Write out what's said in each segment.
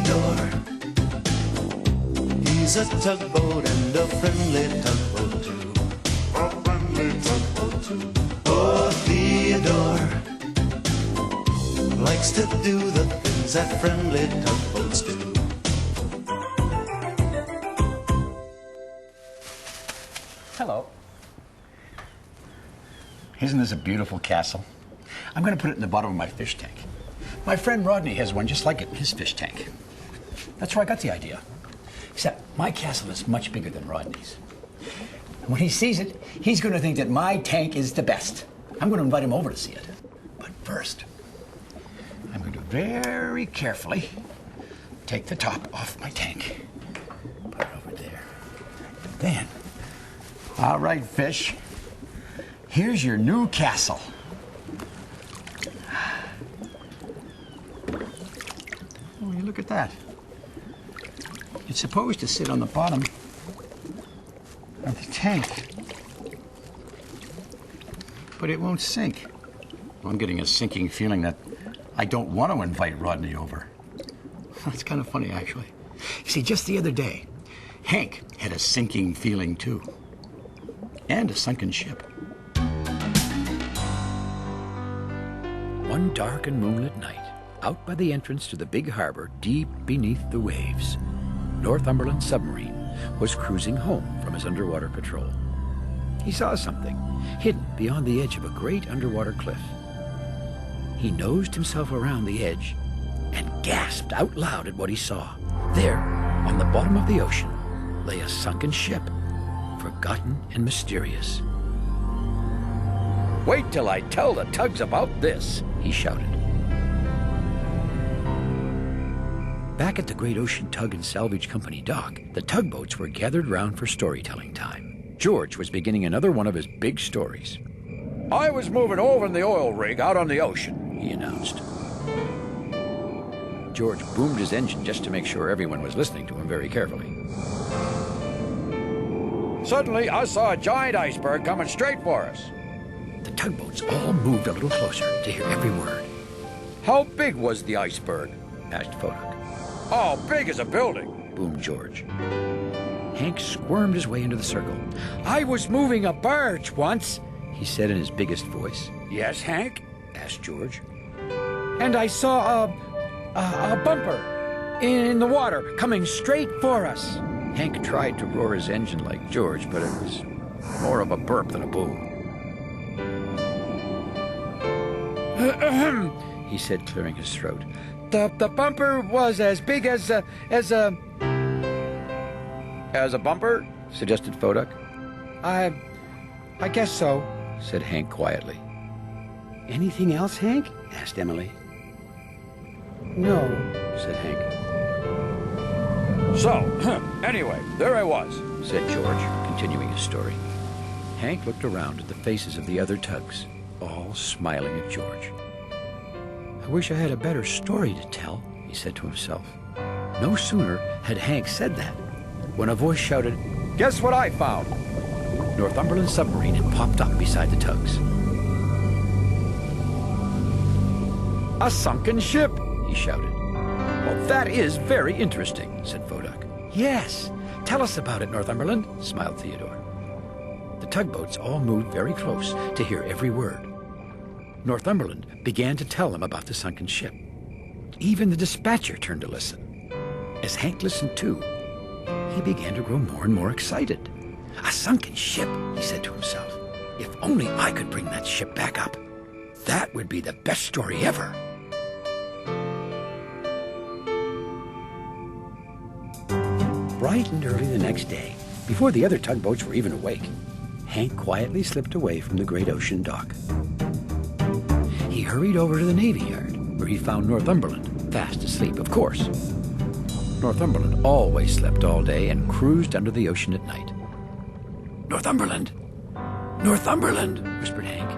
Theodore. He's a tugboat and a friendly tugboat too. A friendly tugboat too. Oh, Theodore likes to do the things that friendly tugboats do. Hello. Isn't this a beautiful castle? I'm going to put it in the bottom of my fish tank. My friend Rodney has one just like it in his fish tank. That's where I got the idea. Except my castle is much bigger than Rodney's. When he sees it, he's going to think that my tank is the best. I'm going to invite him over to see it. But first, I'm going to very carefully take the top off my tank. Put it over there. And then, all right, fish, here's your new castle. Oh, you look at that. It's supposed to sit on the bottom of the tank, but it won't sink. I'm getting a sinking feeling that I don't want to invite Rodney over. That's kind of funny, actually. You see, just the other day, Hank had a sinking feeling, too. And a sunken ship. One dark and moonlit night, out by the entrance to the big harbor deep beneath the waves, Northumberland submarine was cruising home from his underwater patrol. He saw something hidden beyond the edge of a great underwater cliff. He nosed himself around the edge and gasped out loud at what he saw. There, on the bottom of the ocean, lay a sunken ship, forgotten and mysterious. "Wait till I tell the tugs about this," he shouted. Back at the Great Ocean Tug and Salvage Company dock, the tugboats were gathered round for storytelling time. George was beginning another one of his big stories. "I was moving over in the oil rig out on the ocean," he announced. George boomed his engine just to make sure everyone was listening to him very carefully. "Suddenly, I saw a giant iceberg coming straight for us." The tugboats all moved a little closer to hear every word. "How big was the iceberg?" asked Fodak. "Oh, big as a building," boomed George. Hank squirmed his way into the circle. "I was moving a barge once," he said in his biggest voice. "Yes, Hank?" asked George. "And I saw a bumper in the water coming straight for us." Hank tried to roar his engine like George, but it was more of a burp than a boom. He said, clearing his throat. The bumper was as big as a... As a bumper?" suggested Fodak. I guess so," said Hank quietly. "Anything else, Hank?" asked Emily. "No," said Hank. "So, anyway, there I was," said George, continuing his story. Hank looked around at the faces of the other tugs, all smiling at George. "I wish I had a better story to tell," he said to himself. No sooner had Hank said that when a voice shouted, "Guess what I found?" Northumberland submarine had popped up beside the tugs. "A sunken ship," he shouted. "Well, that is very interesting," said Fodak. "Yes, tell us about it, Northumberland," smiled Theodore. The tugboats all moved very close to hear every word. Northumberland began to tell them about the sunken ship. Even the dispatcher turned to listen. As Hank listened too, he began to grow more and more excited. "A sunken ship," he said to himself. "If only I could bring that ship back up. That would be the best story ever." Bright and early the next day, before the other tugboats were even awake, Hank quietly slipped away from the Great Ocean dock. He hurried over to the Navy Yard, where he found Northumberland fast asleep, of course. Northumberland always slept all day and cruised under the ocean at night. "Northumberland! Northumberland!" whispered Hank.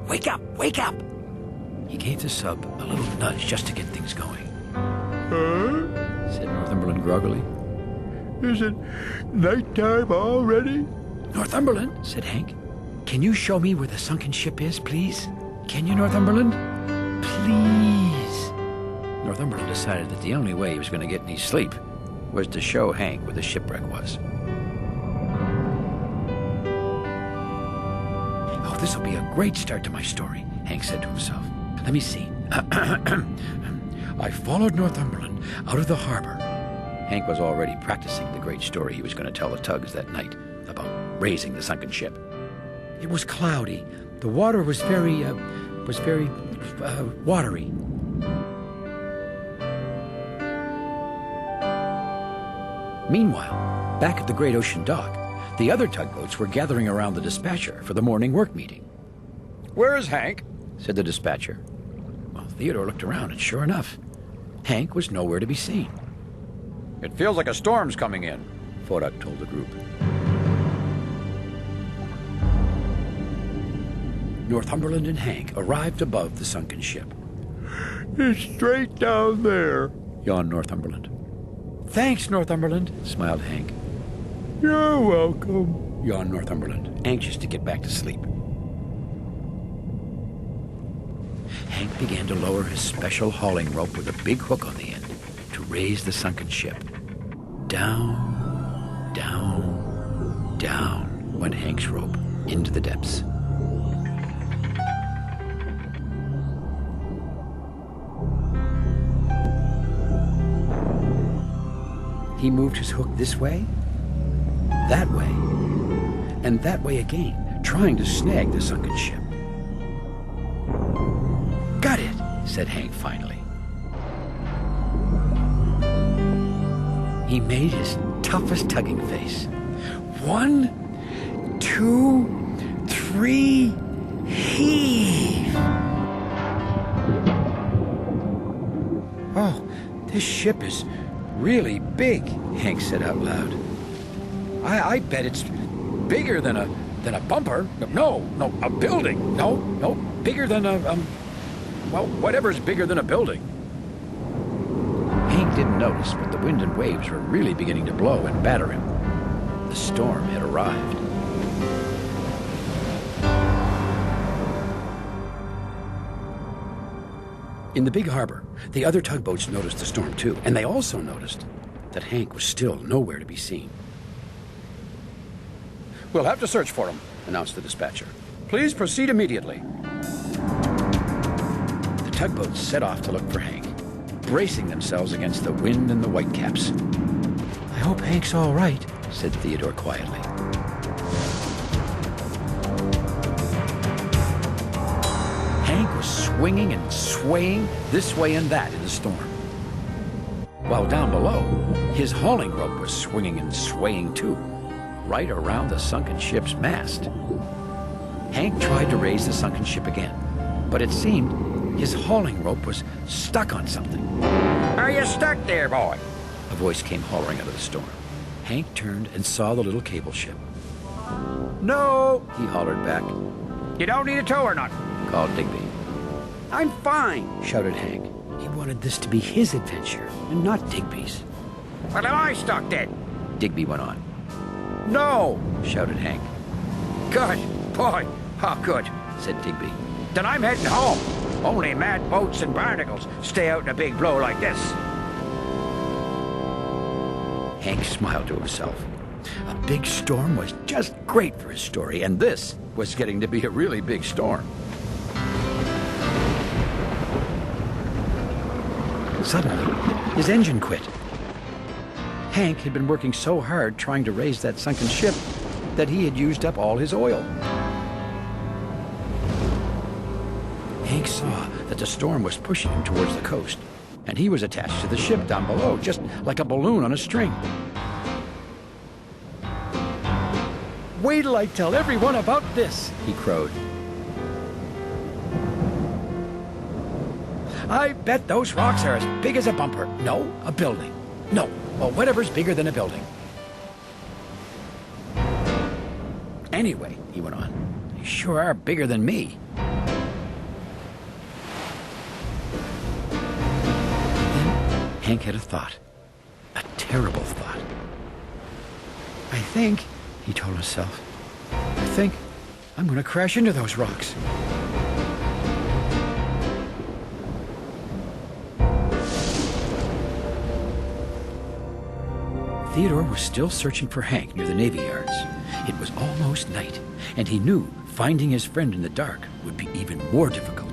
"Wake up! Wake up!" He gave the sub a little nudge just to get things going. "Huh?" said Northumberland groggily. "Is it nighttime already?" "Northumberland," said Hank, "can you show me where the sunken ship is, please? Can you, Northumberland? Please." Northumberland decided that the only way he was going to get any sleep was to show Hank where the shipwreck was. Oh, this will be a great start to my story, Hank said to himself. Let me see. I followed Northumberland out of the harbor. Hank was already practicing the great story he was going to tell the tugs that night about raising the sunken ship. It was cloudy. The water was very watery. Meanwhile, back at the Great Ocean Dock, the other tugboats were gathering around the dispatcher for the morning work meeting. "Where is Hank?" said the dispatcher. Well, Theodore looked around, and sure enough, Hank was nowhere to be seen. "It feels like a storm's coming in," Fodak told the group. Northumberland and Hank arrived above the sunken ship. It's straight down there, yawned Northumberland. "Thanks, Northumberland," smiled Hank. You're welcome, yawned Northumberland, anxious to get back to sleep. Hank began to lower his special hauling rope with a big hook on the end to raise the sunken ship. Down, down, down went Hank's rope into the depths. He moved his hook this way, that way, and that way again, trying to snag the sunken ship. "Got it," said Hank finally. He made his toughest tugging face. 1, 2, 3, heave! "Oh, this ship is really big," Hank said out loud. I bet it's bigger than a bumper. No, a building. No, bigger than well, whatever's bigger than a building." Hank didn't notice, but the wind and waves were really beginning to blow and batter him. The storm had arrived. In the big harbor, the other tugboats noticed the storm too, and they also noticed that Hank was still nowhere to be seen. "We'll have to search for him," announced the dispatcher. "Please proceed immediately." The tugboats set off to look for Hank, bracing themselves against the wind and the whitecaps. "I hope Hank's all right," said Theodore quietly. Hank was swinging and swaying this way and that in the storm. While down below, his hauling rope was swinging and swaying too, right around the sunken ship's mast. Hank tried to raise the sunken ship again, but it seemed his hauling rope was stuck on something. "Are you stuck there, boy?" a voice came hollering out of the storm. Hank turned and saw the little cable ship. "No," he hollered back. "You don't need a tow or not," called Digby. "I'm fine," shouted Hank. He wanted this to be his adventure and not Digby's. "Well, am I stuck then?" Digby went on. "No," shouted Hank. "Good, boy. Oh, good," said Digby. "Then I'm heading home. Only mad boats and barnacles stay out in a big blow like this." Hank smiled to himself. A big storm was just great for his story, and this was getting to be a really big storm. Suddenly, his engine quit. Hank had been working so hard trying to raise that sunken ship that he had used up all his oil. Hank saw that the storm was pushing him towards the coast, and he was attached to the ship down below, just like a balloon on a string. "Wait till I tell everyone about this," he crowed. "I bet those rocks are as big as a bumper. No, a building. No, well, whatever's bigger than a building. Anyway," he went on, "you sure are bigger than me." Then Hank had a thought. A terrible thought. "I think," he told himself, "I think I'm going to crash into those rocks." Theodore was still searching for Hank near the Navy Yards. It was almost night, and he knew finding his friend in the dark would be even more difficult.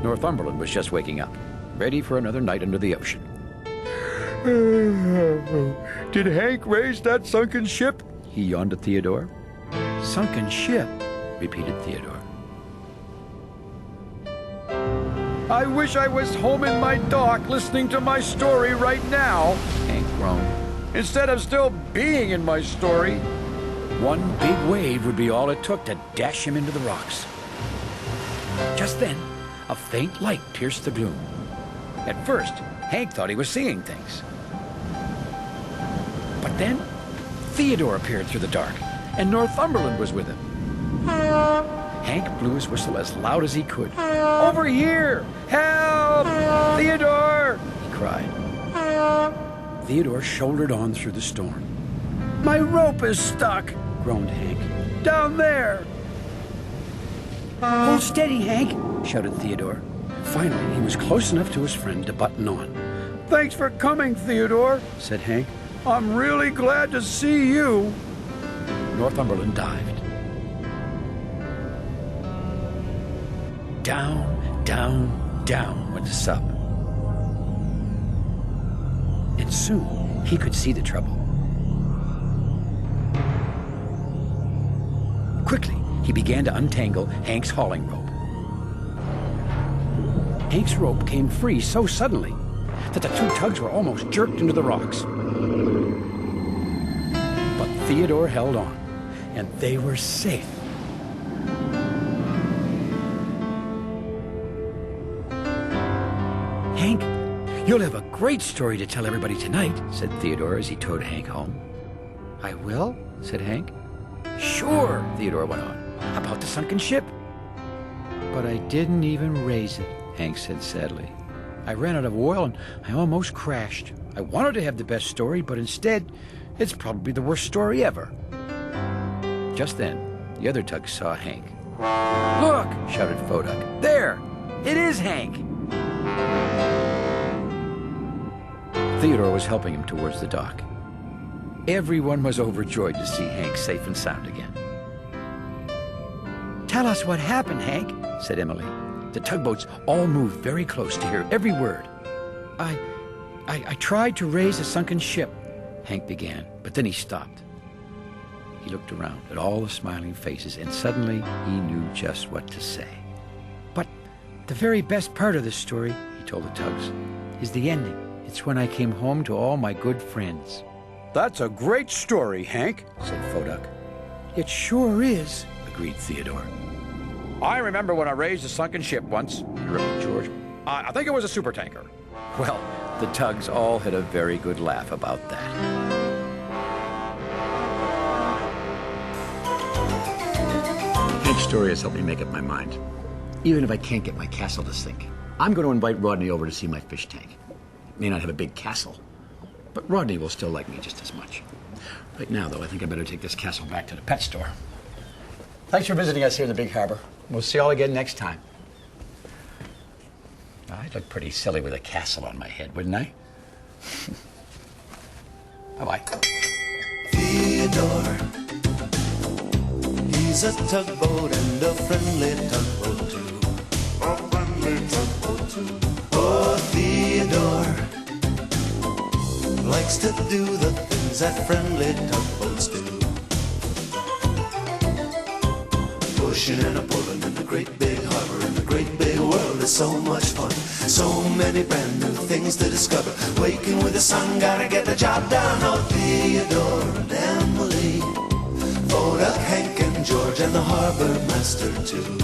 Northumberland was just waking up, ready for another night under the ocean. Did Hank raise that sunken ship? He yawned at Theodore. Sunken ship, repeated Theodore. I wish I was home in my dock listening to my story right now, Hank groaned. instead of still being in my story. One big wave would be all it took to dash him into the rocks. Just then, a faint light pierced the gloom. At first, Hank thought he was seeing things. But then, Theodore appeared through the dark, and Northumberland was with him. Hank blew his whistle as loud as he could. "Over here! Help! Theodore!" he cried. Theodore shouldered on through the storm. "My rope is stuck!" groaned Hank. "Down there!" "Hold steady, Hank!" shouted Theodore. Finally, he was close enough to his friend to button on. Thanks for coming, Theodore. Said Hank. I'm really glad to see you. Northumberland dived. Down, down, down went the sub. And soon he could see the trouble. Quickly, he began to untangle Hank's hauling rope. Hank's rope came free so suddenly that the two tugs were almost jerked into the rocks. But Theodore held on, and they were safe. "Hank, you'll have a great story to tell everybody tonight," said Theodore as he towed Hank home. "I will?" said Hank. "Sure," Theodore went on. "About the sunken ship." "But I didn't even raise it," Hank said sadly. "I ran out of oil and I almost crashed. I wanted to have the best story, but instead, it's probably the worst story ever." Just then, the other tug saw Hank. "Look!" shouted Foduck. "There! It is Hank!" Theodore was helping him towards the dock. Everyone was overjoyed to see Hank safe and sound again. "Tell us what happened, Hank," said Emily. The tugboats all moved very close to hear every word. I tried to raise a sunken ship," Hank began, but then he stopped. He looked around at all the smiling faces, and suddenly he knew just what to say. "But the very best part of this story," he told the tugs, "is the ending. It's when I came home to all my good friends." That's a great story, Hank, said Foduck. "It sure is," agreed Theodore. I remember when I raised a sunken ship once, interrupted George. I think it was a supertanker. Well, the tugs all had a very good laugh about that. Hank's story has helped me make up my mind. Even if I can't get my castle to sink, I'm going to invite Rodney over to see my fish tank. It may not have a big castle, but Rodney will still like me just as much. Right now, though, I think I better take this castle back to the pet store. Thanks for visiting us here in the big harbor. We'll see you all again next time. I'd look pretty silly with a castle on my head, wouldn't I? Bye-bye. Theodore, he's a tugboat and a friendly tugboat too. A friendly tugboat too. Oh, Theodore likes to do the things that friendly tugboats do. Pushing and a pulling in the great big harbor, in the great big world is so much fun. So many brand new things to discover. Waking with the sun, gotta get the job done. Oh, Theodore and Emily, Foduck, Hank and George, and the harbor master too.